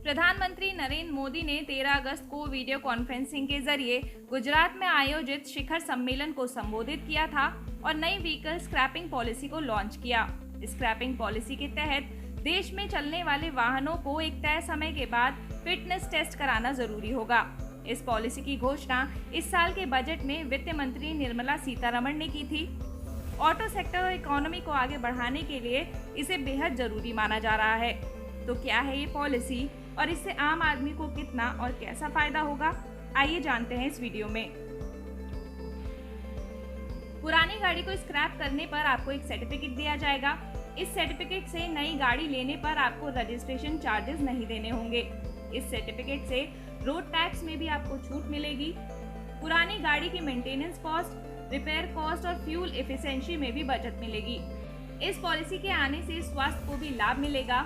प्रधानमंत्री नरेंद्र मोदी ने 13 अगस्त को वीडियो कॉन्फ्रेंसिंग के जरिए गुजरात में आयोजित शिखर सम्मेलन को संबोधित किया था और नई व्हीकल स्क्रैपिंग पॉलिसी को लॉन्च किया। स्क्रैपिंग पॉलिसी के तहत देश में चलने वाले वाहनों को एक तय समय के बाद फिटनेस टेस्ट कराना जरूरी होगा। इस पॉलिसी की घोषणा इस साल के बजट में वित्त मंत्री निर्मला सीतारमण ने की थी। ऑटो सेक्टर और इकोनॉमी को आगे बढ़ाने के लिए इसे बेहद जरूरी माना जा रहा है। तो क्या है ये पॉलिसी और इससे आम आदमी को कितना और कैसा फायदा होगा, आइए जानते हैं इस वीडियो में। पुरानी गाड़ी को स्क्रैप करने पर आपको एक सर्टिफिकेट दिया जाएगा। इस सर्टिफिकेट से नई गाड़ी लेने पर आपको रजिस्ट्रेशन चार्जेस नहीं देने होंगे। इस सर्टिफिकेट से रोड टैक्स में भी आपको छूट मिलेगी। पुरानी गाड़ी की मेंटेनेंस कॉस्ट, रिपेयर कॉस्ट और फ्यूल एफिशिएंसी में भी बचत मिलेगी। इस पॉलिसी के आने से स्वास्थ्य को भी लाभ मिलेगा।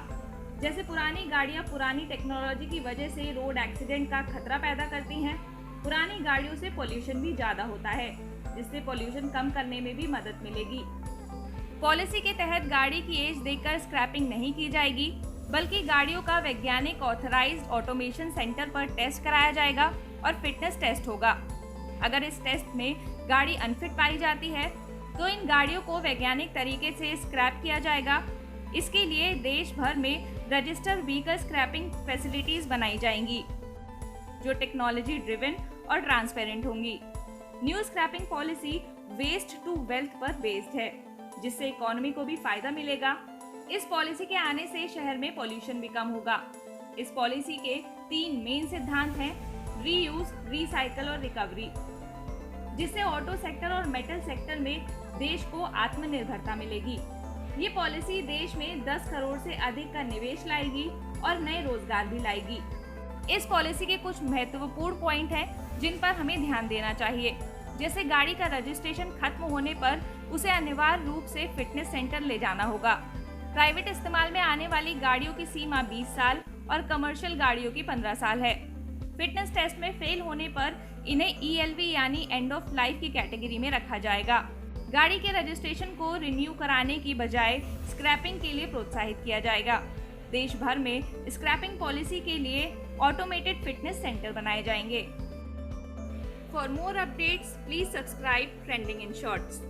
जैसे पुरानी गाड़ियां पुरानी टेक्नोलॉजी की वजह से रोड एक्सीडेंट का खतरा पैदा करती हैं, पुरानी गाड़ियों से पोल्यूशन भी ज्यादा होता है, जिससे पोल्यूशन कम करने में भी मदद मिलेगी। पॉलिसी के तहत गाड़ी की एज देखकर स्क्रैपिंग नहीं की जाएगी, बल्कि गाड़ियों का वैज्ञानिक ऑथराइज्ड ऑटोमेशन सेंटर पर टेस्ट कराया जाएगा और फिटनेस टेस्ट होगा। अगर इस टेस्ट में गाड़ी अनफिट पाई जाती है तो इन गाड़ियों को वैज्ञानिक तरीके से स्क्रैप किया जाएगा। इसके लिए देश भर में रजिस्टर्ड व्हीकल स्क्रैपिंग फैसिलिटीज बनाई जाएंगी, जो टेक्नोलॉजी ड्रिवन और ट्रांसपेरेंट होंगी। New scrapping policy waste to wealth पर बेस्ड है, जिससे इकोनॉमी को भी फायदा मिलेगा। इस पॉलिसी के आने से शहर में पोल्यूशन भी कम होगा। इस पॉलिसी के 3 मेन सिद्धांत हैं: रीयूज, रिसाइकल और रिकवरी, जिससे ऑटो सेक्टर और मेटल सेक्टर में देश को आत्मनिर्भरता मिलेगी। ये पॉलिसी देश में 10 करोड़ से अधिक का निवेश लाएगी और नए रोजगार भी लाएगी। इस पॉलिसी के कुछ महत्वपूर्ण पॉइंट हैं जिन पर हमें ध्यान देना चाहिए। जैसे गाड़ी का रजिस्ट्रेशन खत्म होने पर उसे अनिवार्य रूप से फिटनेस सेंटर ले जाना होगा। प्राइवेट इस्तेमाल में आने वाली गाड़ियों की सीमा 20 साल और कमर्शियल गाड़ियों की 15 साल है। फिटनेस टेस्ट में फेल होने पर इन्हें ELV यानी एंड ऑफ लाइफ की कैटेगरी में रखा जाएगा। गाड़ी के रजिस्ट्रेशन को रिन्यू कराने की बजाय स्क्रैपिंग के लिए प्रोत्साहित किया जाएगा। देश भर में स्क्रैपिंग पॉलिसी के लिए ऑटोमेटेड फिटनेस सेंटर बनाए जाएंगे। For more updates please subscribe trending in shorts.